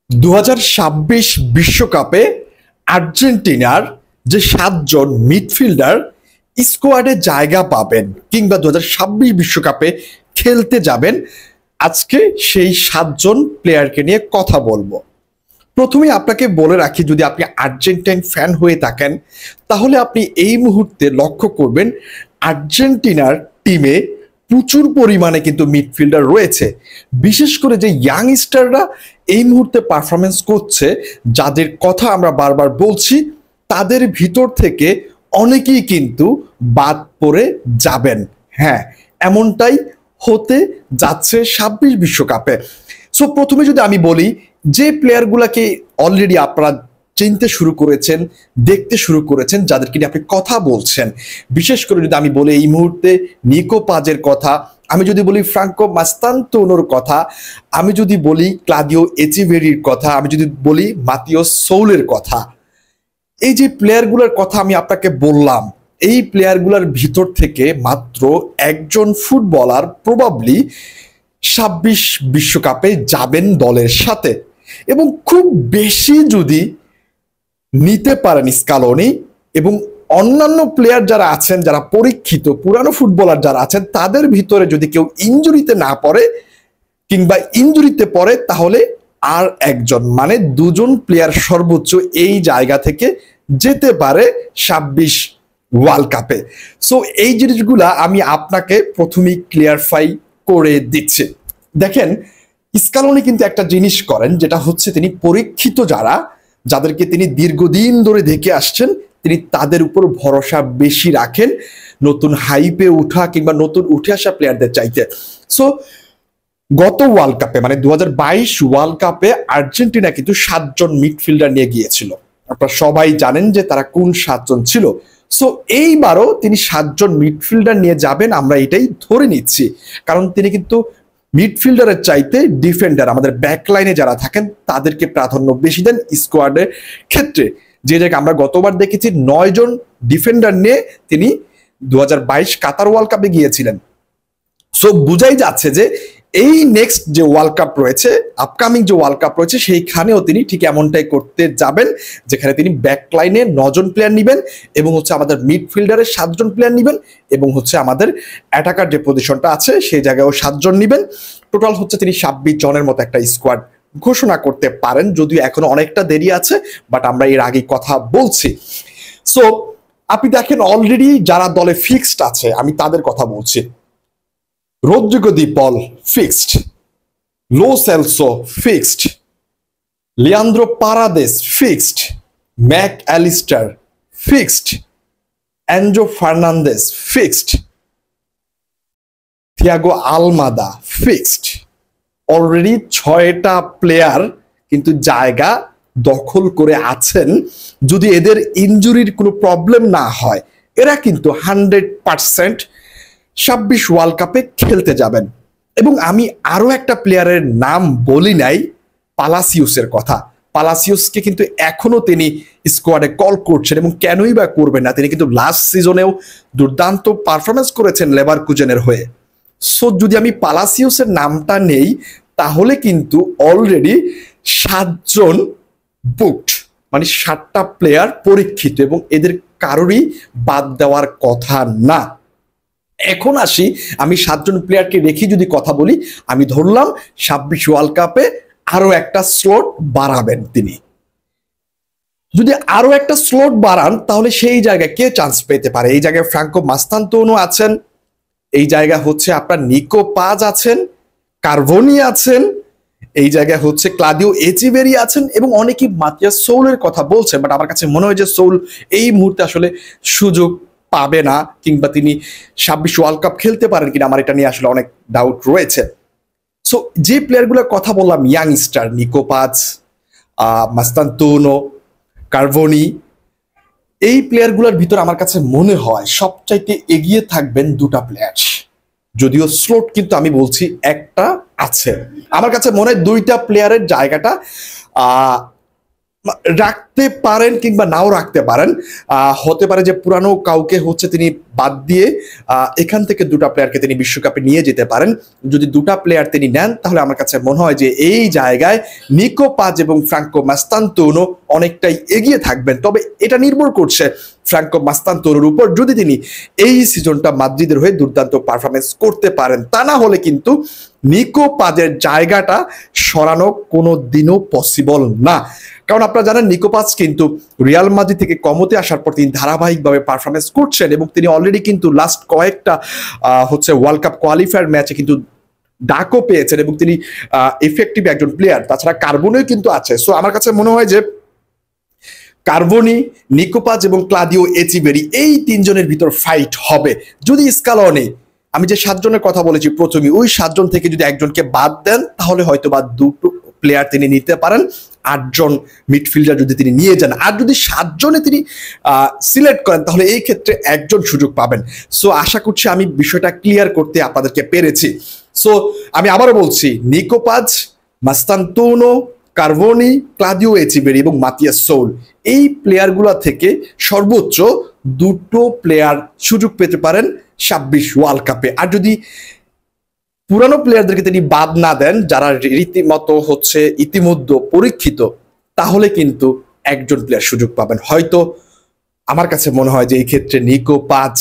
2026 বিশ্বকাপে আর্জেন্টিনার যে 7 জন মিডফিল্ডার স্কোয়াডে জায়গা পাবেন কিংবা 2026 বিশ্বকাপে খেলতে যাবেন, আজকে সেই 7 জন প্লেয়ারকে নিয়ে কথা বলবো। প্রথমে আপনাকে বলে রাখি, যদি আপনি আর্জেন্টাইন ফ্যান হয়ে থাকেন তাহলে আপনি এই মুহূর্তে লক্ষ্য করবেন আর্জেন্টিনার টিমে প্রচুর পরিমাণে কিন্তু মিডফিল্ডার রয়েছে। বিশেষ করে যে ইয়াংস্টাররা এই মুহূর্তে পারফরমেন্স করছে, যাদের কথা আমরা বারবার বলছি, তাদের ভিতর থেকে অনেকেই কিন্তু বাদ পড়ে যাবেন। হ্যাঁ, এমনটাই হতে যাচ্ছে 26 বিশ্বকাপে। সো প্রথমে যদি আমি বলি, যে প্লেয়ারগুলোকে অলরেডি আপনারা চিনতে শুরু করেছেন, দেখতে শুরু করেছেন, যাদেরকে নিয়ে আপনি কথা বলছেন, বিশেষ করে যদি আমি বলি এই মুহূর্তে নিকো পাজের কথা, আমি যদি বলি ফ্রাঙ্কো মাস্তান্তোনোর কথা, আমি যদি বলি ক্লাদিও এচিভেরির কথা, আমি যদি বলি মাতিও সৌলের কথা, এই যে প্লেয়ারগুলোর কথা আমি আপনাকে বললাম, এই প্লেয়ারগুলোর ভিতর থেকে মাত্র একজন ফুটবলার প্রবাবলি 26 বিশ্বকাপে যাবেন দলের সাথে। এবং খুব বেশি যদি নিতে পারেন স্কালোনি এবং অন্যান্য প্লেয়ার যারা আছেন, যারা পরীক্ষিত পুরানো ফুটবলার যারা আছেন, তাদের ভিতরে যদি কেউ ইনজুরিতে না পড়ে কিংবা ইনজুরিতে পড়ে, তাহলে আর একজন, মানে 2 জন প্লেয়ার সর্বোচ্চ এই জায়গা থেকে যেতে পারে 26 ওয়ার্ল্ড কাপে। সো এই জিনিসগুলা আমি আপনাকে প্রথমেই ক্লিয়ারফাই করে দিচ্ছি। দেখেন, স্কালোনি কিন্তু একটা জিনিস করেন, যেটা হচ্ছে তিনি পরীক্ষিত যাদেরকে তিনি দীর্ঘদিন ধরে দেখে আসছেন, তিনি তাদের উপর ভরসা বেশি রাখেন নতুন হাইপে উঠা কিংবা নতুন উঠে আসা প্লেয়ারদের চাইতে। সো গত ওয়ার্ল্ড কাপে, মানে 2022 ওয়ার্ল্ড কাপে আর্জেন্টিনা কিন্তু 7 জন মিডফিল্ডার নিয়ে গিয়েছিল। আপনারা সবাই জানেন যে তারা কোন 7 জন ছিল। সো এইবারও তিনি 7 জন মিডফিল্ডার নিয়ে যাবেন, আমরা এটাই ধরে নিচ্ছি, কারণ তিনি কিন্তু মিডফিল্ডারের চাইতে ডিফেন্ডার, আমাদের ব্যাকলাইনে যারা থাকেন তাদেরকে প্রাধান্য বেশি দেন স্কোয়াডের ক্ষেত্রে। যে জায়গায় আমরা গতবার দেখেছি 9 জন ডিফেন্ডার নিয়ে তিনি 2022 কাতার ওয়ার্ল্ড কাপে গিয়েছিলেন। সো বুঝাই যাচ্ছে যে এই নেক্সট যে ওয়ার্ল্ড কাপ রয়েছে, আপকামিং যে ওয়ার্ল্ড কাপ রয়েছে, সেইখানেও তিনি ঠিক এমনটাই করতে যাবেন, যেখানে তিনি ব্যাকলাইনে 9 জন প্লেয়ার নিবেন এবং হচ্ছে আমাদের মিডফিল্ডারের 7 জন প্লেয়ার নিবেন এবং হচ্ছে আমাদের অ্যাটাকার যে পজিশনটা আছে সেই জায়গায়ও 7 জন নিবেন। টোটাল হচ্ছে তিনি 26 জনের মতো একটা স্কোয়াড ঘোষণা করতে পারেন, যদিও এখনো অনেকটা দেরি আছে, বাট আমরা এর আগে কথা বলছি। সো আপনি দেখেন অলরেডি যারা দলে ফিক্সড আছে, আমি তাদের কথা বলছি। Rodrigo de Paul fixed, Lo Celso fixed, Leandro Paredes fixed, Mac Allister fixed, Enzo Fernandez fixed, Thiago Almada fixed। Already 6টা প্লেয়ার কিন্তু জায়গা দখল করে আছেন। যদি এদের ইনজুরির কোনো প্রবলেম না হয়, এরা কিন্তু 100% 26 ওয়ার্ল্ড কাপে খেলতে যাবেন। এবং আমি আরো একটা প্লেয়ারের নাম বলি নাই, পালাসিউসের কথা। পালাসিউসকে কিন্তু এখনো তিনি স্কোয়াডে কল করছেন, এবং কেনই বা করবেন না, তিনি কিন্তু লাস্ট সিজনেও দুর্দান্ত পারফরমেন্স করেছেন লেভারকুজেনের হয়ে। সো যদি আমি পালাসিউসের নামটা নেই, তাহলে কিন্তু অলরেডি 7 জন বুকড, মানে 7টা প্লেয়ার পরীক্ষিত এবং এদের কারোরই বাদ দেওয়ার কথা না। এখন আসি, আমি 7 জন প্লেয়ারকে রেখে যদি কথা বলি, আমি ধরলাম 26 ওয়ার্ল্ড কাপে আরো একটা স্লট বাড়াবেন তিনি। যদি আরো একটা স্লট বাড়ান, তাহলে সেই জায়গায় কে চান্স পেতে পারে? এই জায়গায় ফ্রাঙ্কো মাস্তান্তোনো আছেন, এই জায়গা হচ্ছে আপনার নিকো পাজ আছেন, কার্ভনি আছেন, এই জায়গায় হচ্ছে ক্লাদিও এচিভেরি আছেন, এবং অনেকেই মাতিয়া সৌলের কথা বলছে। বাট আমার কাছে মনে হয় যে সৌল এই মুহূর্তে আসলে সুযোগ পাবে না, কিংবা তিনি 26 ওয়ার্ল্ড কাপ খেলতে পারেন কিনা, আমার এটা নিয়ে আসলে অনেক ডাউট রয়েছে। সো যে প্লেয়ারগুলোর কথা বললাম, ইয়াংস্টার নিকো পাজ, মাস্তান্তোনো, কার্ভনি, এই প্লেয়ারগুলোর ভিতর আমার কাছে মনে হয় সবচাইতে এগিয়ে থাকবেন 2টা প্লেয়ার। যদিও স্লট কিন্তু আমি বলছি একটা আছে। আমার কাছে মনে হয় 2টা প্লেয়ারের জায়গাটা রাখতে পারেন কিংবা নাও রাখতে পারেন। হতে পারে যে পুরানো কাউকে হচ্ছে তিনি বাদ দিয়ে এখান থেকে দুটা প্লেয়ারকে তিনি বিশ্বকাপে নিয়ে যেতে পারেন। যদি দুটা প্লেয়ার তিনি নেন তাহলে আমার কাছে মনে হয় যে এই জায়গায় নিকো পাজ এবং ফ্রাঙ্কো মাস্তান্তোনো অনেকটাই এগিয়ে থাকবেন। তবে এটা নির্ভর করছে ফ্রাঙ্কো মাস্তান্তোনোর উপর, যদি তিনি এই সিজনটা মাদ্রিদের হয়ে দুর্দান্ত পারফরমেন্স করতে পারেন। তা না হলে কিন্তু নিকো পাজের জায়গাটা সরানো কোনো দিনও পসিবল না। কারণ আপনারা জানেন নিকো পাজ কিন্তু রিয়াল মাদ্রিদ থেকে কমতে আসার পর তিনি ধারাবাহিকভাবে পারফরমেন্স করছেন এবং তিনি অলরেডি কিন্তু লাস্ট কয়েকটা ওয়ার্ল্ড কাপ কোয়ালিফায়ার ম্যাচে কিন্তু ডাকও পেয়েছেন এবং তিনি এফেক্টিভ একজন প্লেয়ার। তাছাড়া কার্বনেও কিন্তু আছে। সো আমার কাছে মনে হয় যে কার্বনি, নিকো পাজ এবং ক্লাদিও এচিবেরি এই তিনজনের ভিতর ফাইট হবে। যদি স্কালনি, আমি যে 7 জনের কথা বলেছি প্রথমে, ওই 7 জন থেকে যদি একজনকে বাদ দেন তাহলে হয়তো বা দুটো প্লেয়ার তিনি নিতে পারেন। 8 জন মিডফিল্ডার যদি তিনি নিয়ে যান, আর যদি 7 জনে তিনি সিলেক্ট করেন তাহলে এই ক্ষেত্রে একজন সুযোগ পাবেন। সো আশা করছি আমি বিষয়টা ক্লিয়ার করতে আপনাদেরকে পেরেছি। সো আমি আবারও বলছি, নিকো পাজ, মাস্তান্তোনো, কার্বনি, ক্লাদিও এচিবেরি এবং মাতিয়াস সোল, এই প্লেয়ারগুলো থেকে সর্বোচ্চ দুটো প্লেয়ার সুযোগ পেতে পারেন 26 ওয়ার্ল্ড কাপে। আর যদি পুরানো প্লেয়ারদেরকে তিনি বাদ না দেন, যারা রীতিমতো ইতিমধ্যে পরীক্ষিত, তাহলে কিন্তু একজন প্লেয়ার সুযোগ পাবেন। হয়তো আমার কাছে মনে হয় যে এই ক্ষেত্রে নিকো পাজ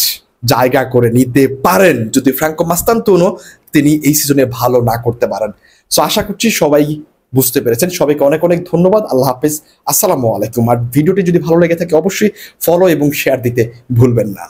জায়গা করে নিতে পারেন যদি ফ্রাঙ্কো মাস্তান্তোনো তিনি এই সিজনে ভালো না করতে পারেন। সো আশা করছি সবাই বুঝতে পেরেছেন। সবাইকে অনেক অনেক ধন্যবাদ। আল্লাহ হাফেজ, আসসালামু আলাইকুম। আর ভিডিওটি যদি ভালো লেগে থাকে অবশ্যই ফলো এবং শেয়ার দিতে ভুলবেন না।